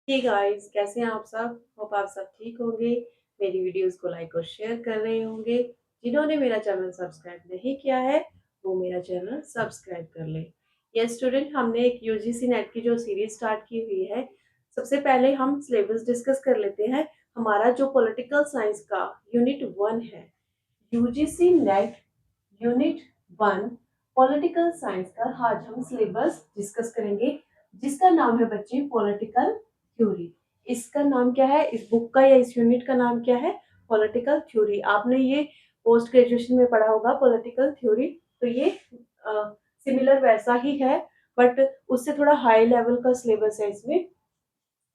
Hey guys, कैसे हैं आप सब? होप आप सब ठीक होंगे। मेरी वीडियोस को लाइक और शेयर कर रहे होंगे। जिन्होंने मेरा चैनल सब्सक्राइब नहीं किया है, वो मेरा चैनल सब्सक्राइब कर लें। यस स्टूडेंट, हमने एक यूजीसी नेट की जो सीरीज स्टार्ट की हुई है। सबसे पहले हम सिलेबस डिस्कस कर लेते हैं। हमारा जो पॉलिटिकल साइंस का यूनिट 1 है, UGC net unit 1 political science का आज हम सिलेबस डिस्कस करेंगे, जिसका नाम है बच्चे पॉलिटिकल थ्योरी। इसका नाम क्या है, इस बुक का या इस यूनिट का नाम क्या है? Political theory. आपने ये पोस्ट ग्रेजुएशन में पढ़ा होगा पॉलिटिकल थ्योरी। तो ये सिमिलर वैसा ही है, बट उससे थोड़ा हाई लेवल का सिलेबस है इसमें।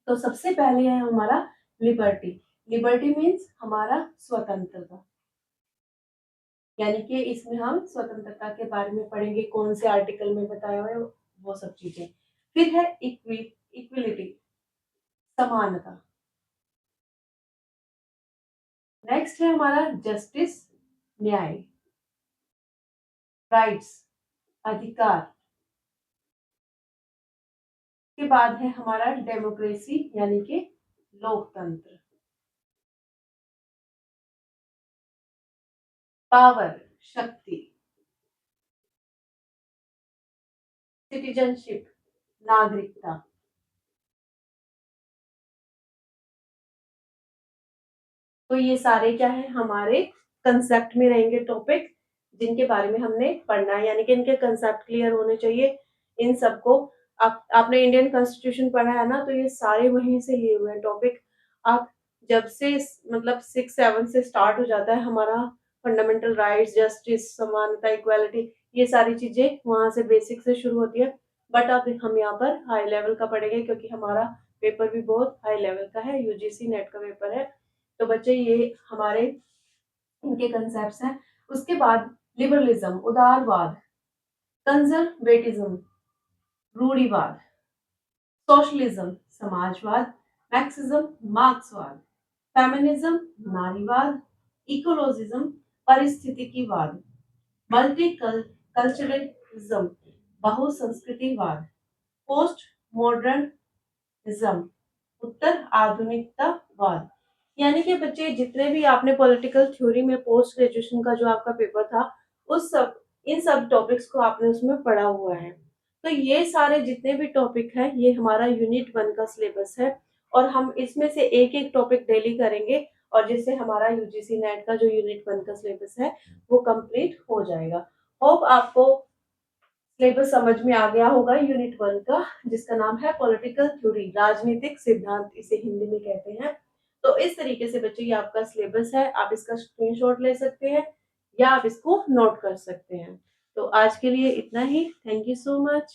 तो सबसे पहले है हमारा लिबर्टी। लिबर्टी मीन्स हमारा स्वतंत्रता, यानी कि इसमें हम स्वतंत्रता के बारे में पढ़ेंगे, कौन से आर्टिकल में बताया हुआ है वो सब चीजें। फिर है इक्विलिटी, समानता। नेक्स्ट है हमारा जस्टिस, न्याय। राइट्स, अधिकार। के बाद है हमारा डेमोक्रेसी, यानी कि लोकतंत्र। पावर, शक्ति। सिटीजनशिप, नागरिकता। तो ये सारे क्या है, हमारे कंसेप्ट में रहेंगे टॉपिक, जिनके बारे में हमने पढ़ना है, यानी कि इनके कंसेप्ट क्लियर होने चाहिए। इन सबको आपने इंडियन कॉन्स्टिट्यूशन पढ़ा है ना, तो ये सारे वहीं से लिए हुए हैं टॉपिक। आप जब से मतलब 6-7 से स्टार्ट हो जाता है हमारा फंडामेंटल राइट्स, जस्टिस, समानता, इक्वालिटी, ये सारी चीजें वहां से बेसिक से शुरू होती है। बट अब हम यहाँ पर हाई लेवल का पढ़ेंगे, क्योंकि हमारा पेपर भी बहुत हाई लेवल का है, यूजीसी नेट का पेपर है। तो बच्चे ये हमारे इनके कंसेप्ट हैं। उसके बाद लिबरलिज्म, उदारवाद। कंजर्वेटिज्म, रूढ़िवाद। सोशलिज्म, समाजवाद। मैक्सिज्म, मार्क्सवाद। फेमिनिज्म, नारीवाद। इकोलॉजिज्म, पारिस्थितिकीवाद। मल्टी कल्चरलिज्म, बहुसंस्कृतिवाद। पोस्ट मॉडर्निज्म, उत्तर आधुनिकतावाद। यानी कि बच्चे जितने भी आपने पॉलिटिकल थ्योरी में पोस्ट ग्रेजुएशन का जो आपका पेपर था, उस सब इन सब टॉपिक्स को आपने उसमें पढ़ा हुआ है। तो ये सारे जितने भी टॉपिक हैं, ये हमारा यूनिट 1 का सिलेबस है। और हम इसमें से एक एक टॉपिक डेली करेंगे, और जिससे हमारा यूजीसी नेट का जो यूनिट 1 का सिलेबस है वो कंप्लीट हो जाएगा। होप आपको सिलेबस समझ में आ गया होगा यूनिट 1 का, जिसका नाम है पॉलिटिकल थ्योरी, राजनीतिक सिद्धांत इसे हिंदी में कहते हैं। तो इस तरीके से बच्चे ये आपका सिलेबस है, आप इसका स्क्रीनशॉट ले सकते हैं या आप इसको नोट कर सकते हैं। तो आज के लिए इतना ही। Thank you so much.